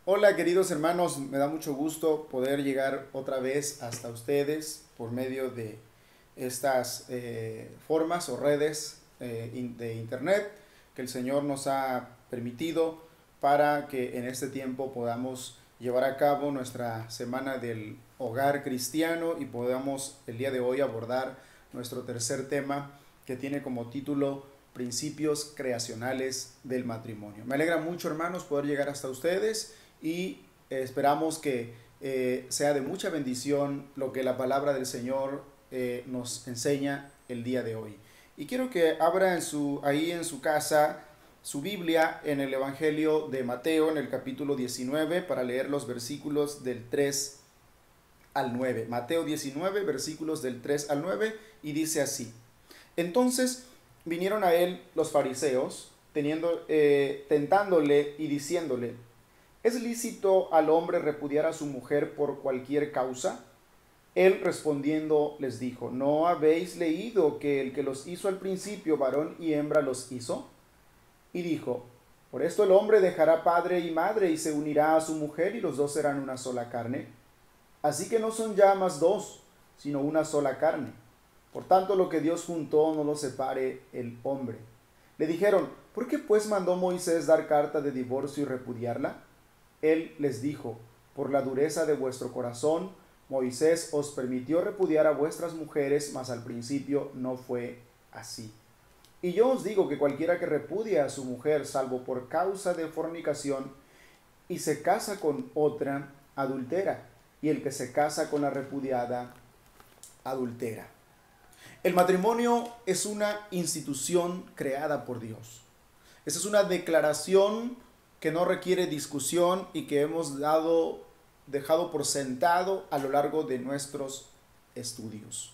Hola queridos hermanos, me da mucho gusto poder llegar otra vez hasta ustedes por medio de estas formas o redes de internet que el Señor nos ha permitido para que en este tiempo podamos llevar a cabo nuestra semana del hogar cristiano y podamos el día de hoy abordar nuestro tercer tema que tiene como título Principios creacionales del matrimonio. Me alegra mucho hermanos poder llegar hasta ustedes y esperamos que sea de mucha bendición lo que la palabra del Señor nos enseña el día de hoy. Y quiero que abra ahí en su casa su Biblia en el Evangelio de Mateo, en el capítulo 19, para leer los versículos del 3 al 9. Mateo 19, versículos del 3 al 9, y dice así. Entonces vinieron a él los fariseos, tentándole y diciéndole, ¿es lícito al hombre repudiar a su mujer por cualquier causa? Él respondiendo les dijo, ¿no habéis leído que el que los hizo al principio, varón y hembra, los hizo? Y dijo, por esto el hombre dejará padre y madre y se unirá a su mujer y los dos serán una sola carne. Así que no son ya más dos, sino una sola carne. Por tanto, lo que Dios juntó no lo separe el hombre. Le dijeron, ¿por qué pues mandó Moisés dar carta de divorcio y repudiarla? Él les dijo, por la dureza de vuestro corazón, Moisés os permitió repudiar a vuestras mujeres, mas al principio no fue así. Y yo os digo que cualquiera que repudia a su mujer, salvo por causa de fornicación, y se casa con otra, adultera, y el que se casa con la repudiada, adultera. El matrimonio es una institución creada por Dios. Esa es una declaración que no requiere discusión y que hemos dejado por sentado a lo largo de nuestros estudios.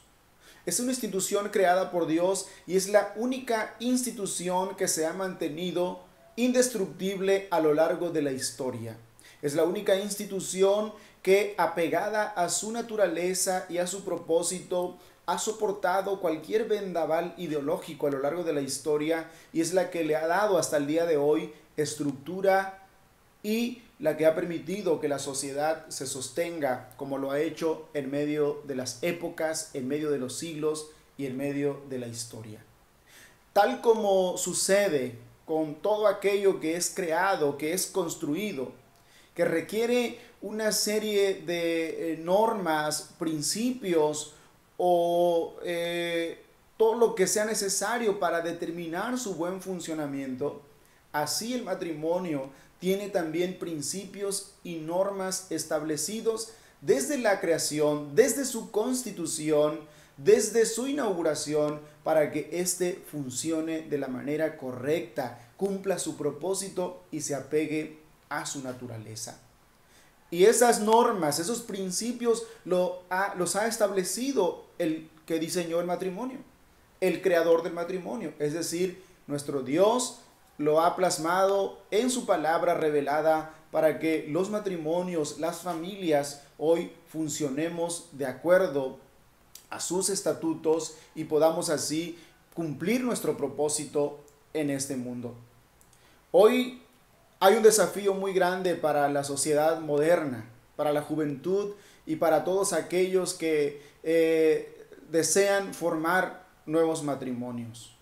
Es una institución creada por Dios y es la única institución que se ha mantenido indestructible a lo largo de la historia. Es la única institución que, apegada a su naturaleza y a su propósito, ha soportado cualquier vendaval ideológico a lo largo de la historia y es la que le ha dado hasta el día de hoy estructura y la que ha permitido que la sociedad se sostenga como lo ha hecho en medio de las épocas, en medio de los siglos y en medio de la historia. Tal como sucede con todo aquello que es creado, que es construido, que requiere una serie de normas, principios o todo lo que sea necesario para determinar su buen funcionamiento, así el matrimonio tiene también principios y normas establecidos desde la creación, desde su constitución, desde su inauguración, para que éste funcione de la manera correcta, cumpla su propósito y se apegue a su naturaleza. Y esas normas, esos principios los ha establecido el que diseñó el matrimonio, el creador del matrimonio, es decir, nuestro Dios lo ha plasmado en su palabra revelada para que los matrimonios, las familias, hoy funcionemos de acuerdo a sus estatutos y podamos así cumplir nuestro propósito en este mundo. Hoy hay un desafío muy grande para la sociedad moderna, para la juventud y para todos aquellos que desean formar nuevos matrimonios.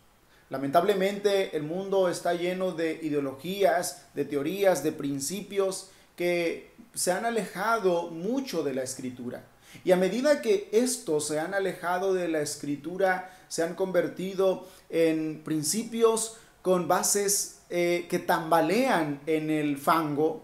Lamentablemente el mundo está lleno de ideologías, de teorías, de principios que se han alejado mucho de la escritura. Y a medida que estos se han alejado de la escritura, se han convertido en principios con bases que tambalean en el fango,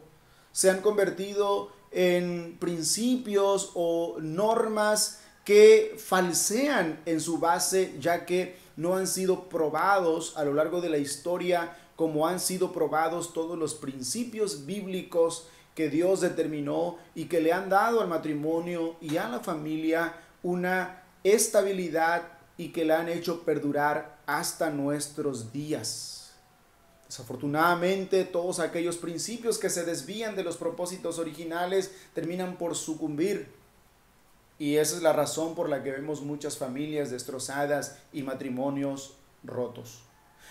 se han convertido en principios o normas que falsean en su base, ya que no han sido probados a lo largo de la historia como han sido probados todos los principios bíblicos que Dios determinó y que le han dado al matrimonio y a la familia una estabilidad y que la han hecho perdurar hasta nuestros días. Desafortunadamente, todos aquellos principios que se desvían de los propósitos originales terminan por sucumbir. Y esa es la razón por la que vemos muchas familias destrozadas y matrimonios rotos.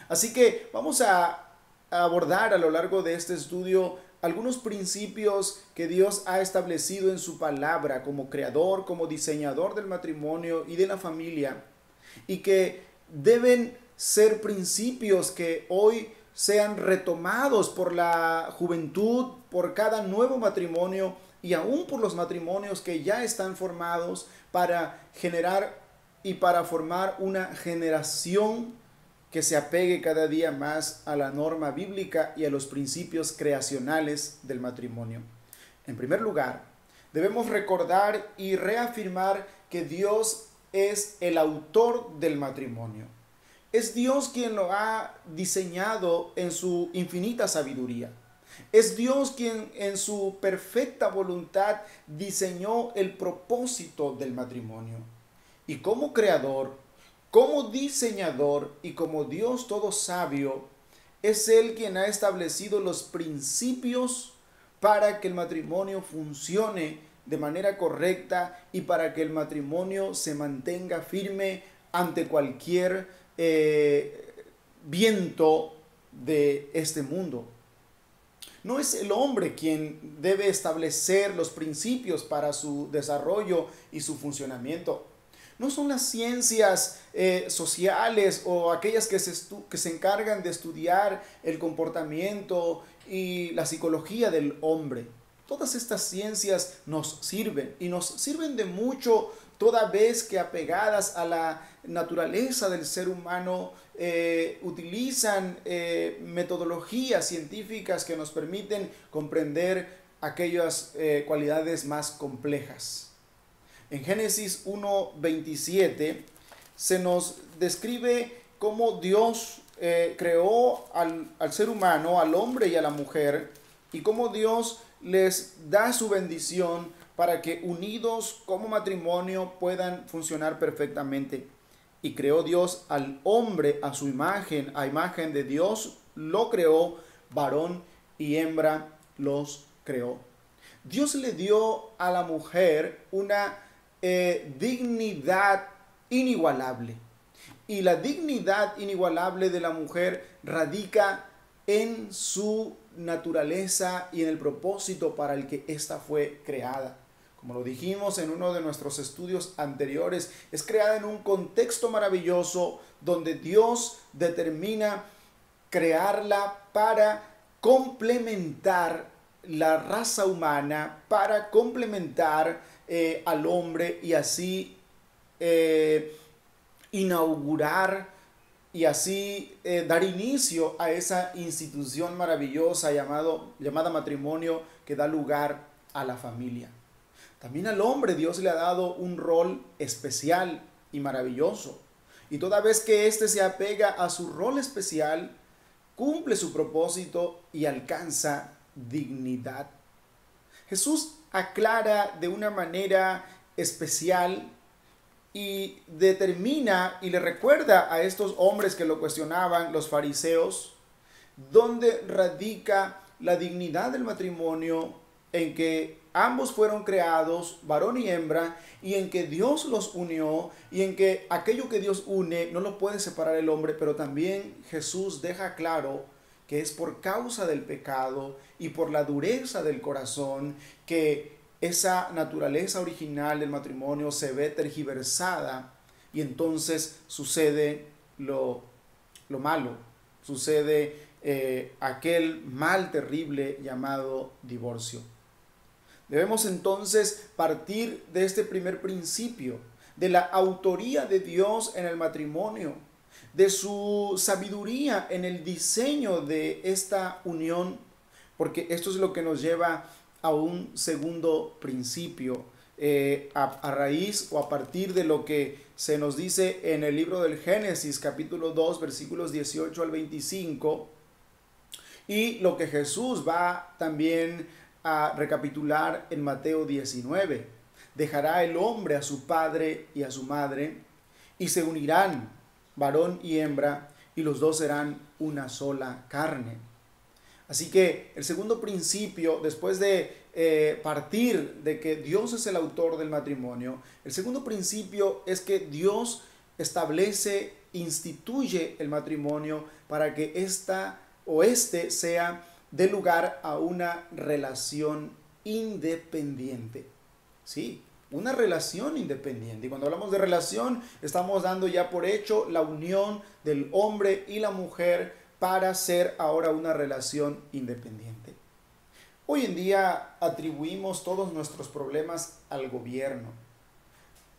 Así que vamos a abordar a lo largo de este estudio algunos principios que Dios ha establecido en su palabra como creador, como diseñador del matrimonio y de la familia, y que deben ser principios que hoy sean retomados por la juventud, por cada nuevo matrimonio y aún por los matrimonios que ya están formados, para generar y para formar una generación que se apegue cada día más a la norma bíblica y a los principios creacionales del matrimonio. En primer lugar, debemos recordar y reafirmar que Dios es el autor del matrimonio. Es Dios quien lo ha diseñado en su infinita sabiduría. Es Dios quien en su perfecta voluntad diseñó el propósito del matrimonio. Y como creador, como diseñador y como Dios todo sabio, es Él quien ha establecido los principios para que el matrimonio funcione de manera correcta y para que el matrimonio se mantenga firme ante cualquier viento de este mundo. No es el hombre quien debe establecer los principios para su desarrollo y su funcionamiento. No son las ciencias sociales o aquellas que se encargan de estudiar el comportamiento y la psicología del hombre. Todas estas ciencias nos sirven y nos sirven de mucho toda vez que apegadas a la naturaleza del ser humano utilizan metodologías científicas que nos permiten comprender aquellas cualidades más complejas. En Génesis 1:27 se nos describe cómo Dios creó al ser humano, al hombre y a la mujer, y cómo Dios les da su bendición para que unidos como matrimonio puedan funcionar perfectamente. Y creó Dios al hombre a su imagen, a imagen de Dios lo creó, varón y hembra los creó. Dios le dio a la mujer una dignidad inigualable. Y la dignidad inigualable de la mujer radica en su naturaleza y en el propósito para el que ésta fue creada. Como lo dijimos en uno de nuestros estudios anteriores, es creada en un contexto maravilloso donde Dios determina crearla para complementar la raza humana, para complementar al hombre y así inaugurar y así dar inicio a esa institución maravillosa llamada matrimonio, que da lugar a la familia. También al hombre Dios le ha dado un rol especial y maravilloso. Y toda vez que éste se apega a su rol especial, cumple su propósito y alcanza dignidad. Jesús aclara de una manera especial y determina y le recuerda a estos hombres que lo cuestionaban, los fariseos, dónde radica la dignidad del matrimonio, en que ambos fueron creados, varón y hembra, y en que Dios los unió, y en que aquello que Dios une no lo puede separar el hombre, pero también Jesús deja claro que es por causa del pecado y por la dureza del corazón que esa naturaleza original del matrimonio se ve tergiversada y entonces sucede lo malo, sucede aquel mal terrible llamado divorcio. Debemos entonces partir de este primer principio, de la autoría de Dios en el matrimonio, de su sabiduría en el diseño de esta unión, porque esto es lo que nos lleva a un segundo principio, a raíz o a partir de lo que se nos dice en el libro del Génesis, capítulo 2, versículos 18 al 25, y lo que Jesús va también a recapitular en Mateo 19. Dejará el hombre a su padre y a su madre, y se unirán, varón y hembra, y los dos serán una sola carne. Así que el segundo principio, después de partir de que Dios es el autor del matrimonio, el segundo principio es que Dios instituye el matrimonio para que este sea dé lugar a una relación independiente. Sí, una relación independiente. Y cuando hablamos de relación, estamos dando ya por hecho la unión del hombre y la mujer para ser ahora una relación independiente. Hoy en día atribuimos todos nuestros problemas al gobierno.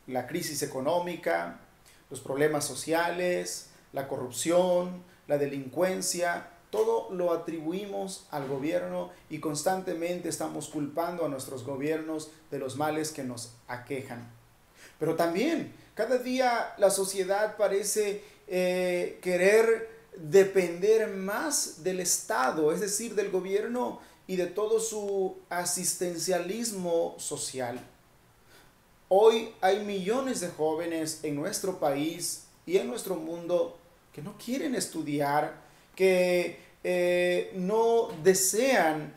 La crisis económica, los problemas sociales, la corrupción, la delincuencia, todo lo atribuimos al gobierno y constantemente estamos culpando a nuestros gobiernos de los males que nos aquejan. Pero también cada día la sociedad parece querer depender más del Estado, es decir, del gobierno y de todo su asistencialismo social. Hoy hay millones de jóvenes en nuestro país y en nuestro mundo que no quieren estudiar, que no desean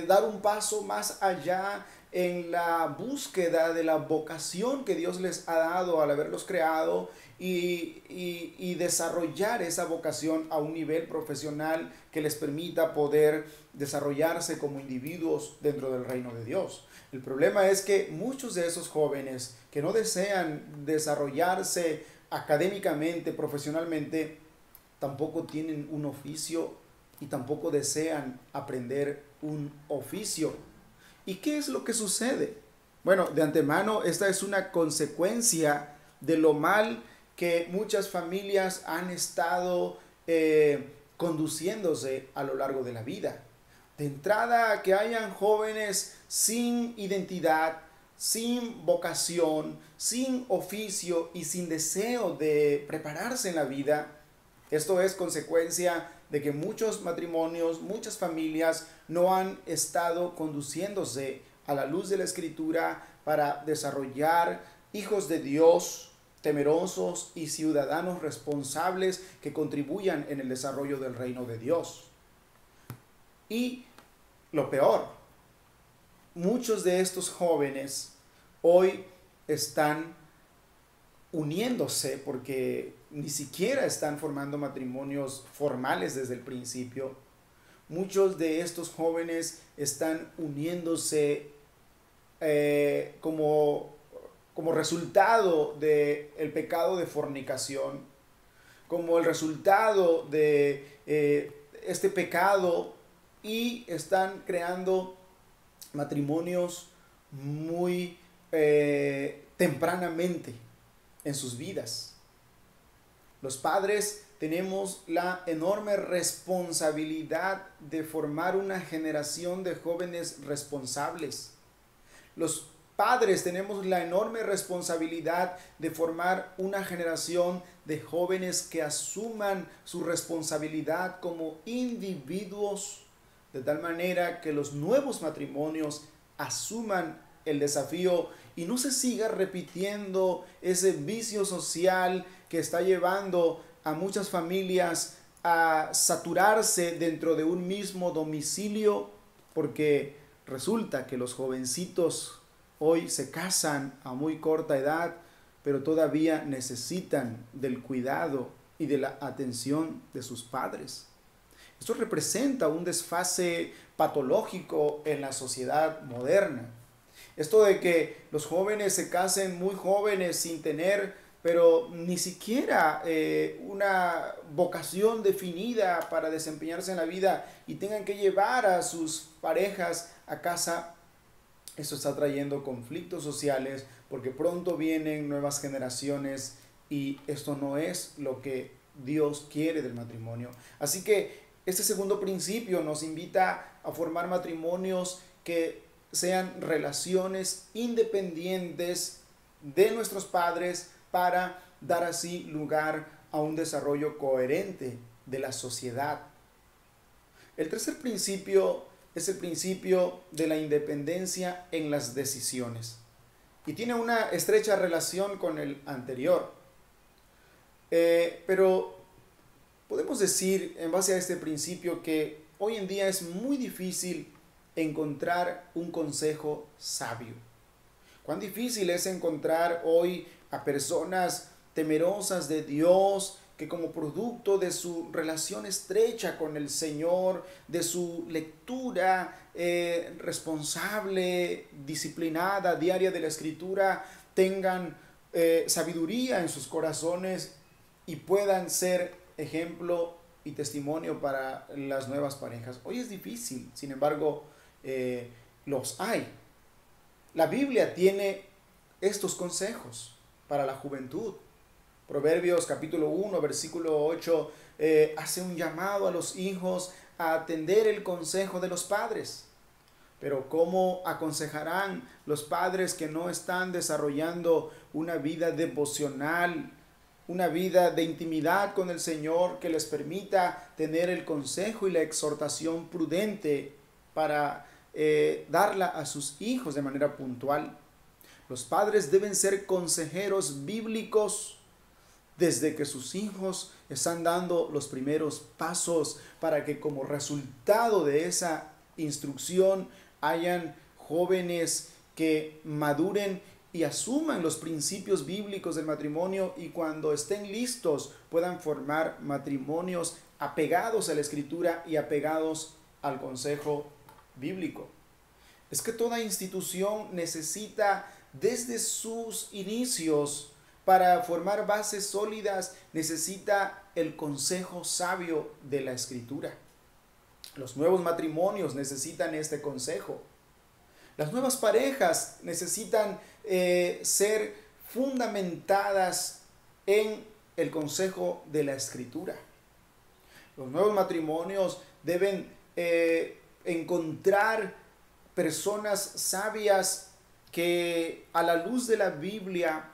dar un paso más allá en la búsqueda de la vocación que Dios les ha dado al haberlos creado y desarrollar esa vocación a un nivel profesional que les permita poder desarrollarse como individuos dentro del reino de Dios. El problema es que muchos de esos jóvenes que no desean desarrollarse académicamente, profesionalmente, tampoco tienen un oficio y tampoco desean aprender un oficio. ¿Y qué es lo que sucede? Bueno, de antemano, esta es una consecuencia de lo mal que muchas familias han estado conduciéndose a lo largo de la vida. De entrada, que hayan jóvenes sin identidad, sin vocación, sin oficio y sin deseo de prepararse en la vida. Esto es consecuencia de que muchos matrimonios, muchas familias no han estado conduciéndose a la luz de la Escritura para desarrollar hijos de Dios temerosos y ciudadanos responsables que contribuyan en el desarrollo del reino de Dios. Y lo peor, muchos de estos jóvenes hoy están uniéndose porque ni siquiera están formando matrimonios formales desde el principio. Muchos de estos jóvenes están uniéndose como resultado del pecado de fornicación, como el resultado de este pecado, y están creando matrimonios muy tempranamente en sus vidas. Los padres tenemos la enorme responsabilidad de formar una generación de jóvenes responsables. Los padres tenemos la enorme responsabilidad de formar una generación de jóvenes que asuman su responsabilidad como individuos, de tal manera que los nuevos matrimonios asuman el desafío y no se siga repitiendo ese vicio social que está llevando a muchas familias a saturarse dentro de un mismo domicilio, porque resulta que los jovencitos hoy se casan a muy corta edad, pero todavía necesitan del cuidado y de la atención de sus padres. Esto representa un desfase patológico en la sociedad moderna. Esto de que los jóvenes se casen muy jóvenes sin tener, pero ni siquiera una vocación definida para desempeñarse en la vida y tengan que llevar a sus parejas a casa, eso está trayendo conflictos sociales porque pronto vienen nuevas generaciones y esto no es lo que Dios quiere del matrimonio. Así que este segundo principio nos invita a formar matrimonios que sean relaciones independientes de nuestros padres para dar así lugar a un desarrollo coherente de la sociedad. El tercer principio es el principio de la independencia en las decisiones y tiene una estrecha relación con el anterior. Pero podemos decir en base a este principio que hoy en día es muy difícil encontrar un consejo sabio. Cuán difícil es encontrar hoy a personas temerosas de Dios que como producto de su relación estrecha con el Señor, de su lectura responsable, disciplinada, diaria de la Escritura, tengan sabiduría en sus corazones y puedan ser ejemplo y testimonio para las nuevas parejas. Hoy es difícil, sin embargo, los hay. La Biblia tiene estos consejos para la juventud. Proverbios capítulo 1, versículo 8, hace un llamado a los hijos a atender el consejo de los padres. Pero ¿cómo aconsejarán los padres que no están desarrollando una vida devocional, una vida de intimidad con el Señor que les permita tener el consejo y la exhortación prudente para darla a sus hijos de manera puntual? Los padres deben ser consejeros bíblicos desde que sus hijos están dando los primeros pasos, para que como resultado de esa instrucción hayan jóvenes que maduren y asuman los principios bíblicos del matrimonio, y cuando estén listos puedan formar matrimonios apegados a la Escritura y apegados al consejo bíblico. Es que toda institución necesita, desde sus inicios, para formar bases sólidas, necesita el consejo sabio de la Escritura. Los nuevos matrimonios necesitan este consejo. Las nuevas parejas necesitan ser fundamentadas en el consejo de la Escritura. Los nuevos matrimonios deben encontrar personas sabias que a la luz de la Biblia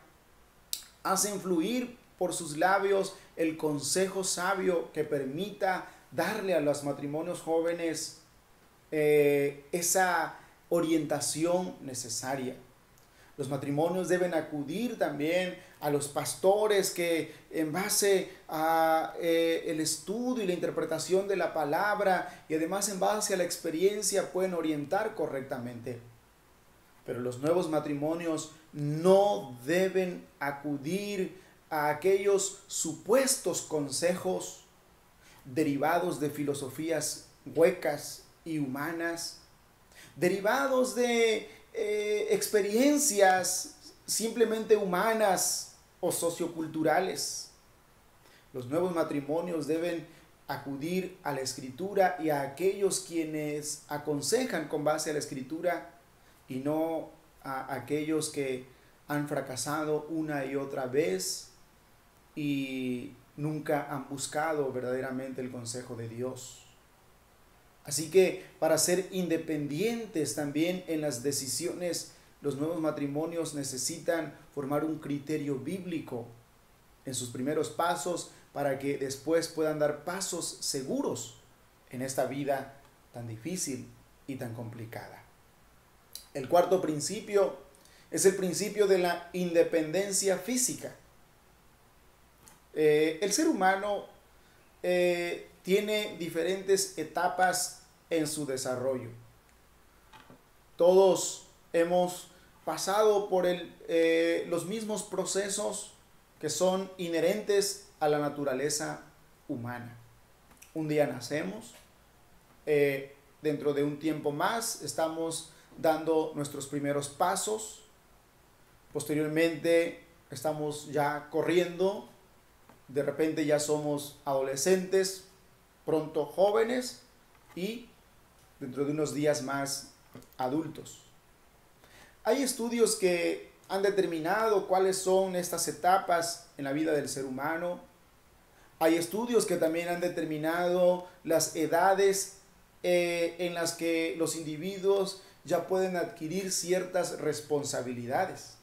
hacen fluir por sus labios el consejo sabio que permita darle a los matrimonios jóvenes esa orientación necesaria. Los matrimonios deben acudir también a los pastores que, en base a el estudio y la interpretación de la palabra, y además en base a la experiencia, pueden orientar correctamente. Pero los nuevos matrimonios no deben acudir a aquellos supuestos consejos derivados de filosofías huecas y humanas, derivados de experiencias simplemente humanas o socioculturales. Los nuevos matrimonios deben acudir a la Escritura y a aquellos quienes aconsejan con base a la Escritura, y no a aquellos que han fracasado una y otra vez y nunca han buscado verdaderamente el consejo de Dios. Así que para ser independientes también en las decisiones, los nuevos matrimonios necesitan formar un criterio bíblico en sus primeros pasos, para que después puedan dar pasos seguros en esta vida tan difícil y tan complicada. El cuarto principio es el principio de la independencia física. El ser humano tiene diferentes etapas en su desarrollo. Todos hemos pasado por los mismos procesos que son inherentes a la naturaleza humana. Un día nacemos, dentro de un tiempo más estamos dando nuestros primeros pasos, posteriormente estamos ya corriendo, de repente ya somos adolescentes, pronto jóvenes, y dentro de unos días más adultos. Hay estudios que han determinado cuáles son estas etapas en la vida del ser humano. Hay estudios que también han determinado las edades en las que los individuos ya pueden adquirir ciertas responsabilidades.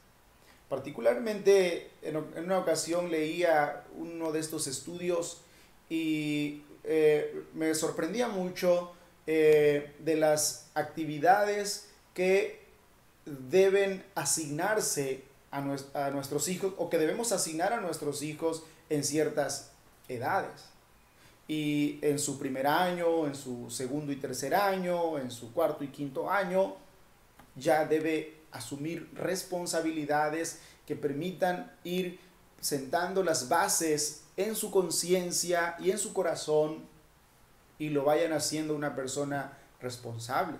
Particularmente en una ocasión leía uno de estos estudios y me sorprendía mucho de las actividades que deben asignarse a nuestros hijos, o que debemos asignar a nuestros hijos en ciertas edades. Y en su primer año, en su segundo y tercer año, en su cuarto y quinto año, ya debe asumir responsabilidades que permitan ir sentando las bases en su conciencia y en su corazón y lo vayan haciendo una persona responsable.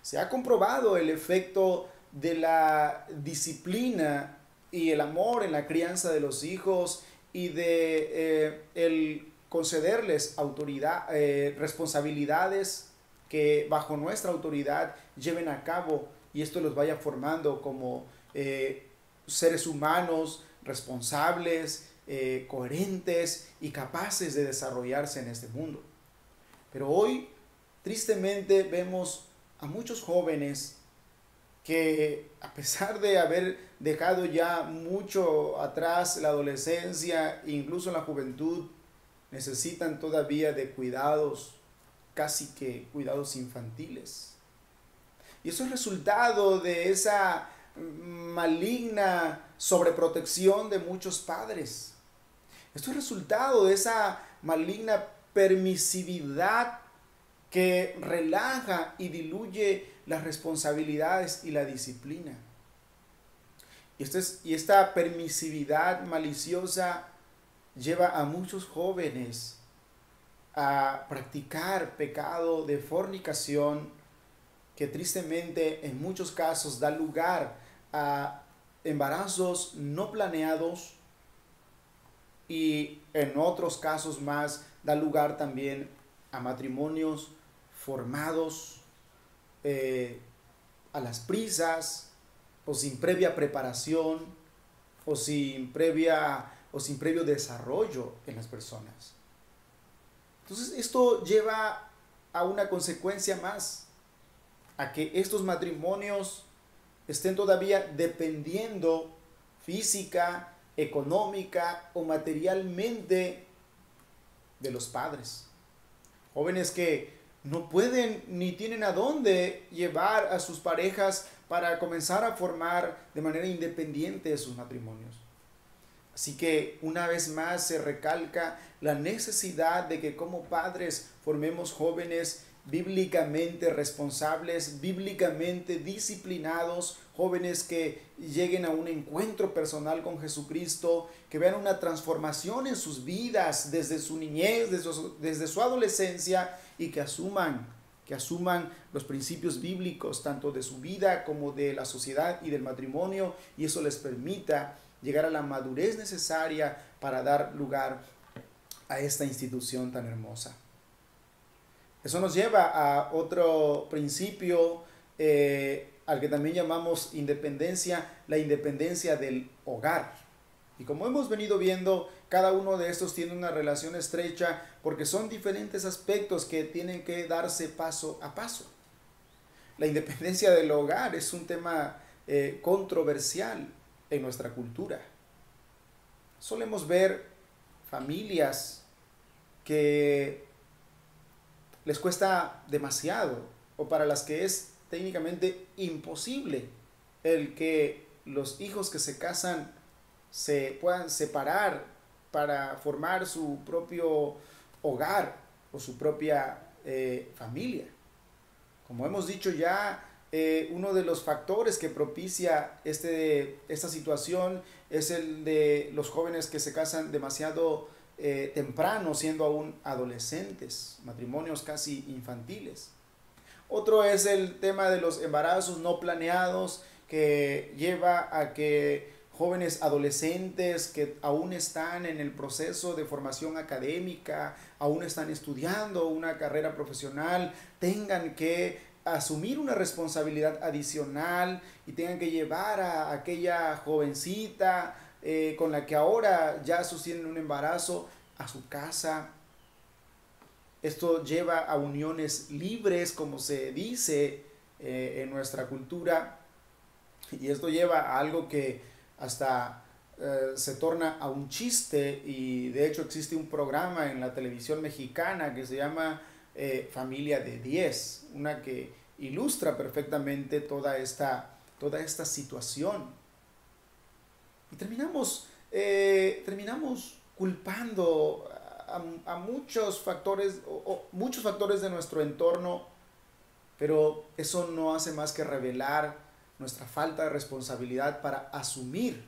Se ha comprobado el efecto de la disciplina y el amor en la crianza de los hijos y de el concederles autoridad, responsabilidades que bajo nuestra autoridad lleven a cabo y esto los vaya formando como seres humanos responsables, coherentes y capaces de desarrollarse en este mundo. Pero hoy, tristemente, vemos a muchos jóvenes que, a pesar de haber dejado ya mucho atrás la adolescencia, incluso la juventud, necesitan todavía de cuidados, casi que cuidados infantiles. Y eso es resultado de esa maligna sobreprotección de muchos padres. Esto es resultado de esa maligna permisividad que relaja y diluye las responsabilidades y la disciplina. Y esta permisividad maliciosa lleva a muchos jóvenes a practicar pecado de fornicación que tristemente en muchos casos da lugar a embarazos no planeados y en otros casos más da lugar también a matrimonios formados a las prisas o sin previa preparación o sin previo desarrollo en las personas. Entonces esto lleva a una consecuencia más, a que estos matrimonios estén todavía dependiendo física, económica o materialmente de los padres. Jóvenes que no pueden ni tienen a dónde llevar a sus parejas para comenzar a formar de manera independiente sus matrimonios. Así que una vez más se recalca la necesidad de que como padres formemos jóvenes bíblicamente responsables, bíblicamente disciplinados, jóvenes que lleguen a un encuentro personal con Jesucristo, que vean una transformación en sus vidas desde su niñez, desde su adolescencia y que asuman los principios bíblicos tanto de su vida como de la sociedad y del matrimonio y eso les permita llegar a la madurez necesaria para dar lugar a esta institución tan hermosa. Eso nos lleva a otro principio al que también llamamos independencia, la independencia del hogar. Y como hemos venido viendo, cada uno de estos tiene una relación estrecha porque son diferentes aspectos que tienen que darse paso a paso. La independencia del hogar es un tema controversial en nuestra cultura. Solemos ver familias que les cuesta demasiado o para las que es técnicamente imposible el que los hijos que se casan se puedan separar para formar su propio hogar o su propia familia. Como hemos dicho ya, uno de los factores que propicia esta situación es el de los jóvenes que se casan demasiado temprano, siendo aún adolescentes, matrimonios casi infantiles. Otro es el tema de los embarazos no planeados, que lleva a que jóvenes adolescentes que aún están en el proceso de formación académica, aún están estudiando una carrera profesional, tengan que asumir una responsabilidad adicional y tengan que llevar a aquella jovencita con la que ahora ya sostienen un embarazo a su casa. Esto lleva a uniones libres, como se dice en nuestra cultura, y esto lleva a algo que hasta se torna a un chiste, y de hecho existe un programa en la televisión mexicana que se llama Familia de 10, una que ilustra perfectamente toda esta situación. Y terminamos culpando a muchos factores muchos factores de nuestro entorno, pero eso no hace más que revelar nuestra falta de responsabilidad para asumir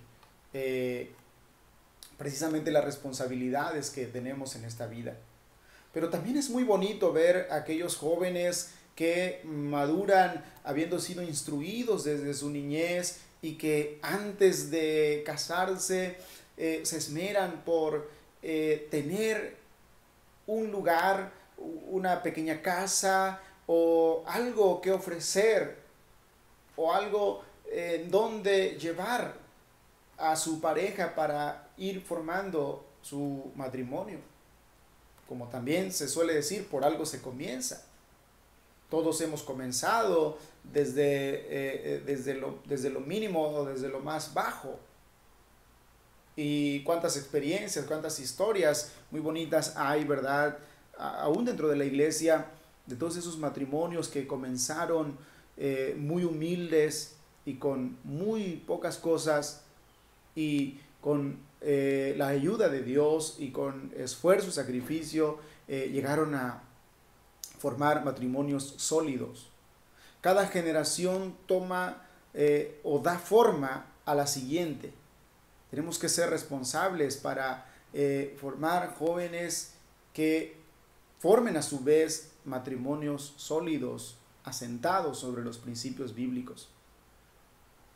precisamente las responsabilidades que tenemos en esta vida. Pero también es muy bonito ver a aquellos jóvenes que maduran habiendo sido instruidos desde su niñez y que antes de casarse se esmeran por tener un lugar, una pequeña casa o algo que ofrecer o algo en donde llevar a su pareja para ir formando su matrimonio. Como también se suele decir, por algo se comienza. Todos hemos comenzado desde lo mínimo o desde lo más bajo. Y cuántas experiencias, cuántas historias muy bonitas hay, ¿verdad? Aún dentro de la iglesia, de todos esos matrimonios que comenzaron muy humildes y con muy pocas cosas y con la ayuda de Dios y con esfuerzo y sacrificio llegaron a formar matrimonios sólidos. Cada generación toma o da forma a la siguiente. Tenemos que ser responsables para formar jóvenes que formen a su vez matrimonios sólidos, asentados sobre los principios bíblicos.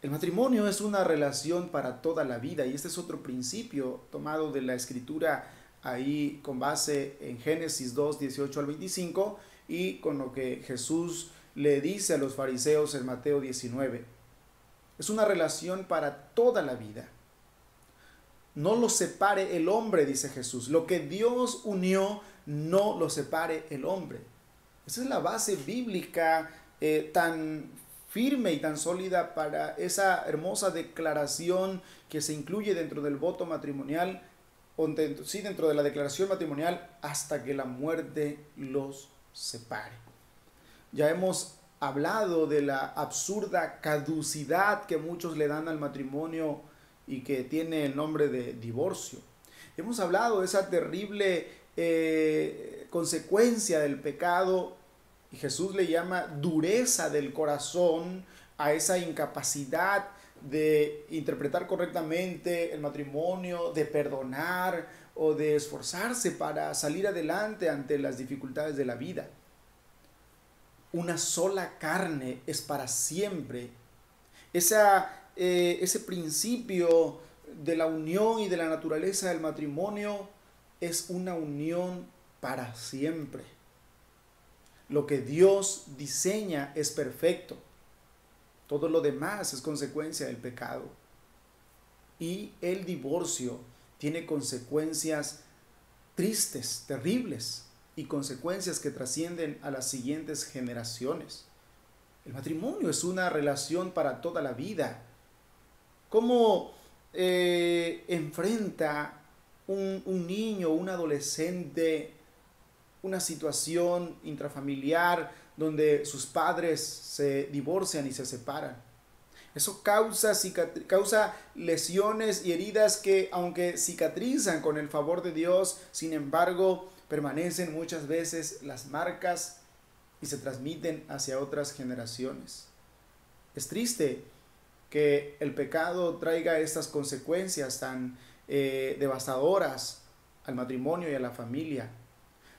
El matrimonio es una relación para toda la vida y este es otro principio tomado de la escritura ahí con base en Génesis 2, 18 al 25 y con lo que Jesús le dice a los fariseos en Mateo 19. Es una relación para toda la vida. No lo separe el hombre, dice Jesús. Lo que Dios unió, no lo separe el hombre. Esa es la base bíblica tan firme y tan sólida para esa hermosa declaración que se incluye dentro del voto matrimonial, o dentro de la declaración matrimonial, hasta que la muerte los separe. Ya hemos hablado de la absurda caducidad que muchos le dan al matrimonio y que tiene el nombre de divorcio. Hemos hablado de esa terrible consecuencia del pecado y Jesús le llama dureza del corazón a esa incapacidad de interpretar correctamente el matrimonio, de perdonar o de esforzarse para salir adelante ante las dificultades de la vida. Una sola carne es para siempre. Ese principio de la unión y de la naturaleza del matrimonio es una unión para siempre. Lo que Dios diseña es perfecto. Todo lo demás es consecuencia del pecado. Y el divorcio tiene consecuencias tristes, terribles, y consecuencias que trascienden a las siguientes generaciones. El matrimonio es una relación para toda la vida. ¿Cómo enfrenta un niño, un adolescente, una situación intrafamiliar donde sus padres se divorcian y se separan? Eso causa lesiones y heridas que, aunque cicatrizan con el favor de Dios, sin embargo, permanecen muchas veces las marcas y se transmiten hacia otras generaciones. Es triste que el pecado traiga estas consecuencias tan devastadoras al matrimonio y a la familia.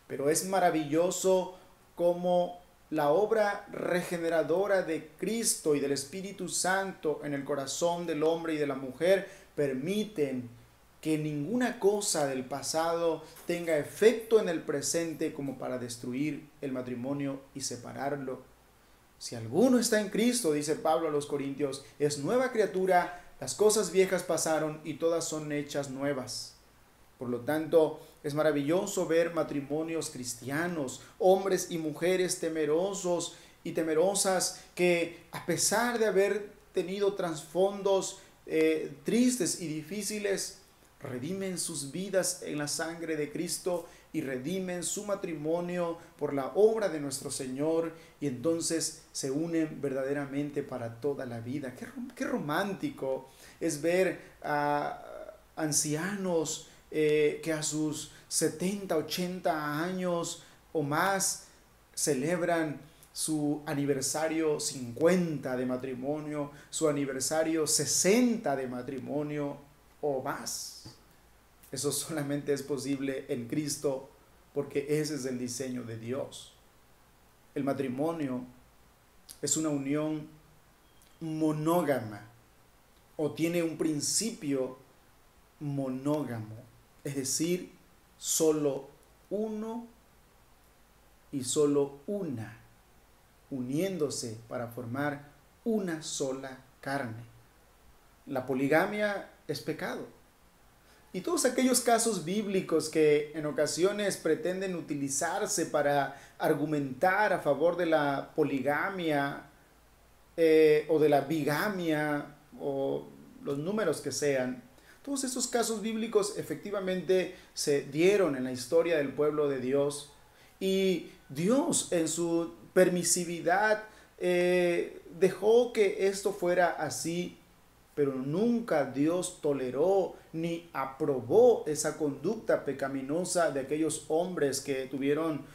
Pero es maravilloso cómo la obra regeneradora de Cristo y del Espíritu Santo en el corazón del hombre y de la mujer permiten que ninguna cosa del pasado tenga efecto en el presente como para destruir el matrimonio y separarlo. Si alguno está en Cristo, dice Pablo a los Corintios, es nueva criatura, las cosas viejas pasaron y todas son hechas nuevas. Por lo tanto, es maravilloso ver matrimonios cristianos, hombres y mujeres temerosos y temerosas que, a pesar de haber tenido trasfondos tristes y difíciles, redimen sus vidas en la sangre de Cristo y redimen su matrimonio por la obra de nuestro Señor y entonces se unen verdaderamente para toda la vida. Qué romántico es ver a ancianos que a sus 70, 80 años o más celebran su aniversario 50 de matrimonio, su aniversario 60 de matrimonio o más. Eso solamente es posible en Cristo porque ese es el diseño de Dios. El matrimonio es una unión monógama o tiene un principio monógamo, es decir, solo uno y solo una, uniéndose para formar una sola carne. La poligamia es pecado. Y todos aquellos casos bíblicos que en ocasiones pretenden utilizarse para argumentar a favor de la poligamia o de la bigamia o los números que sean, todos estos casos bíblicos efectivamente se dieron en la historia del pueblo de Dios, y Dios en su permisividad dejó que esto fuera así, pero nunca Dios toleró ni aprobó esa conducta pecaminosa de aquellos hombres que tuvieron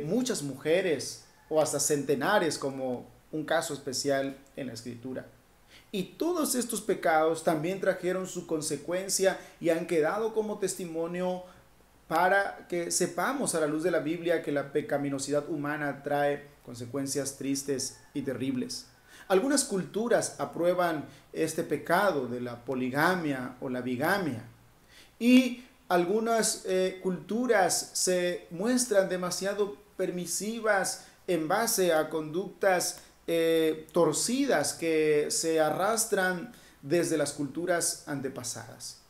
muchas mujeres o hasta centenares, como un caso especial en la Escritura. Y todos estos pecados también trajeron su consecuencia y han quedado como testimonio para que sepamos a la luz de la Biblia que la pecaminosidad humana trae consecuencias tristes y terribles. Algunas culturas aprueban este pecado de la poligamia o la bigamia, y algunas culturas se muestran demasiado permisivas en base a conductas torcidas que se arrastran desde las culturas antepasadas.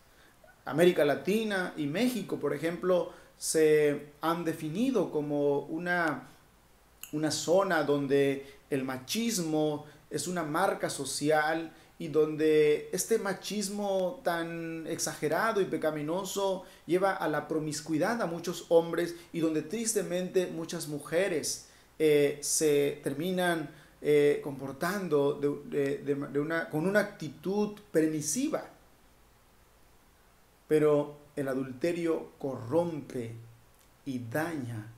América Latina y México, por ejemplo, se han definido como una zona donde el machismo es una marca social y donde este machismo tan exagerado y pecaminoso lleva a la promiscuidad a muchos hombres, y donde tristemente muchas mujeres se terminan comportando con una actitud permisiva. Pero el adulterio corrompe y daña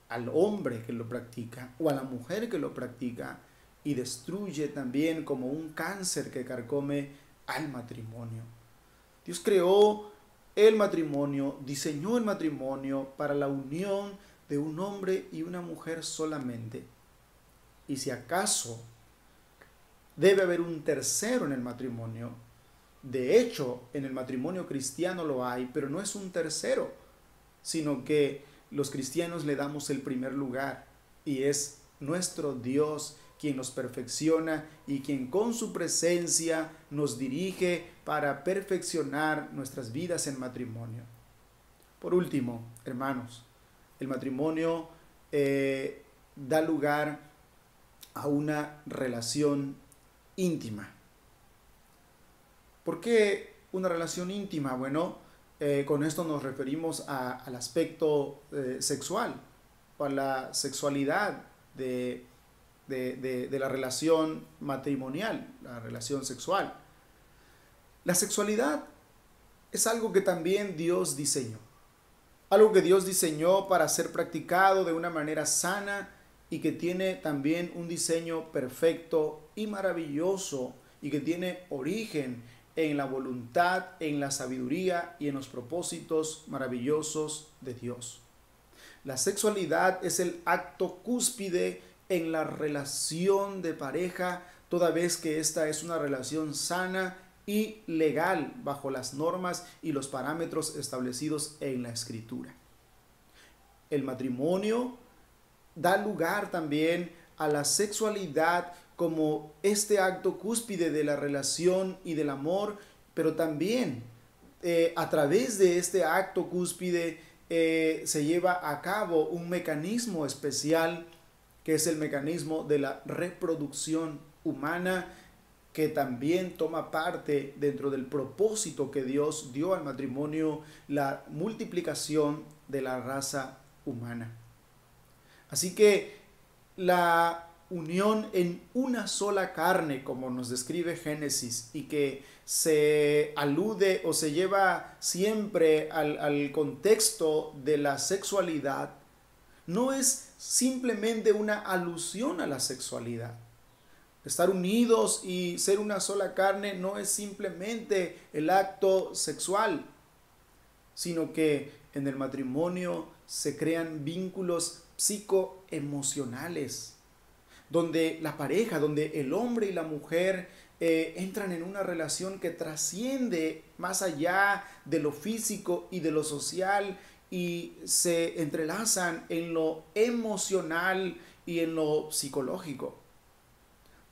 al hombre que lo practica o a la mujer que lo practica, y destruye también como un cáncer que carcome al matrimonio. Dios creó el matrimonio, diseñó el matrimonio para la unión de un hombre y una mujer solamente. Y si acaso debe haber un tercero en el matrimonio, de hecho en el matrimonio cristiano lo hay, pero no es un tercero, sino que los cristianos le damos el primer lugar, y es nuestro Dios quien nos perfecciona y quien con su presencia nos dirige para perfeccionar nuestras vidas en matrimonio. Por último, hermanos, el matrimonio da lugar a una relación íntima. ¿Por qué una relación íntima? Bueno, con esto nos referimos al aspecto sexual, o a la sexualidad de la relación matrimonial, la relación sexual. La sexualidad es algo que también Dios diseñó. Algo que Dios diseñó para ser practicado de una manera sana, y que tiene también un diseño perfecto y maravilloso, y que tiene origen en la voluntad, en la sabiduría y en los propósitos maravillosos de Dios. La sexualidad es el acto cúspide en la relación de pareja, toda vez que esta es una relación sana y legal bajo las normas y los parámetros establecidos en la Escritura. El matrimonio da lugar también a la sexualidad como este acto cúspide de la relación y del amor, pero también a través de este acto cúspide se lleva a cabo un mecanismo especial, que es el mecanismo de la reproducción humana, que también toma parte dentro del propósito que Dios dio al matrimonio, la multiplicación de la raza humana. Así que la unión en una sola carne, como nos describe Génesis, y que se alude o se lleva siempre al contexto de la sexualidad, no es simplemente una alusión a la sexualidad. Estar unidos y ser una sola carne no es simplemente el acto sexual. sino que en el matrimonio se crean vínculos psicoemocionales, donde la pareja, donde el hombre y la mujer entran en una relación que trasciende más allá de lo físico y de lo social y se entrelazan en lo emocional y en lo psicológico.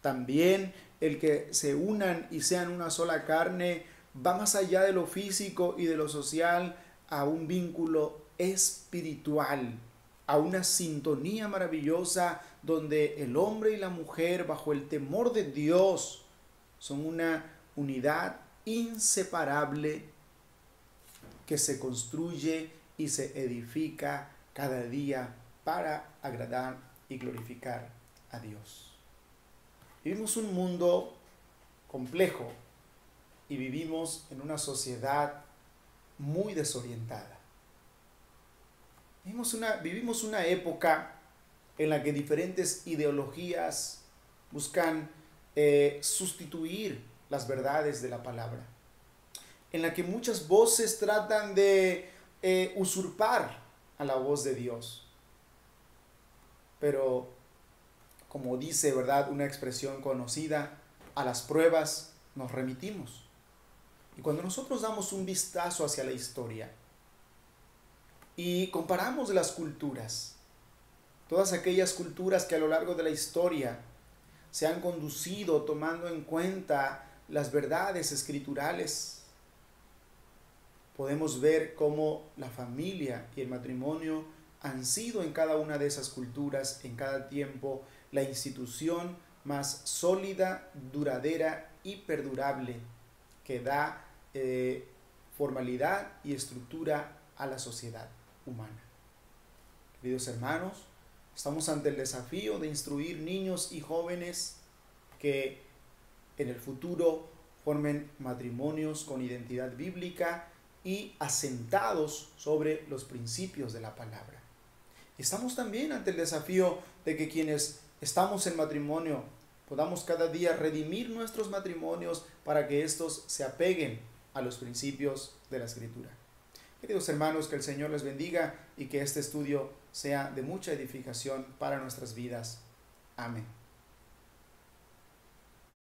También el que se unan y sean una sola carne va más allá de lo físico y de lo social a un vínculo espiritual, a una sintonía maravillosa donde el hombre y la mujer bajo el temor de Dios son una unidad inseparable que se construye y se edifica cada día para agradar y glorificar a Dios. Vivimos un mundo complejo y vivimos en una sociedad muy desorientada. Vivimos una época en la que diferentes ideologías buscan sustituir las verdades de la palabra, en la que muchas voces tratan de usurpar a la voz de Dios. Pero, como dice, ¿verdad?, una expresión conocida, a las pruebas nos remitimos. Y cuando nosotros damos un vistazo hacia la historia y comparamos las culturas, todas aquellas culturas que a lo largo de la historia se han conducido tomando en cuenta las verdades escriturales, podemos ver cómo la familia y el matrimonio han sido en cada una de esas culturas, en cada tiempo, la institución más sólida, duradera y perdurable que da formalidad y estructura a la sociedad humana. Queridos hermanos, estamos ante el desafío de instruir niños y jóvenes que en el futuro formen matrimonios con identidad bíblica y asentados sobre los principios de la palabra. Estamos también ante el desafío de que quienes estamos en matrimonio podamos cada día redimir nuestros matrimonios para que estos se apeguen a los principios de la Escritura. Queridos hermanos, que el Señor les bendiga y que este estudio sea de mucha edificación para nuestras vidas. Amén.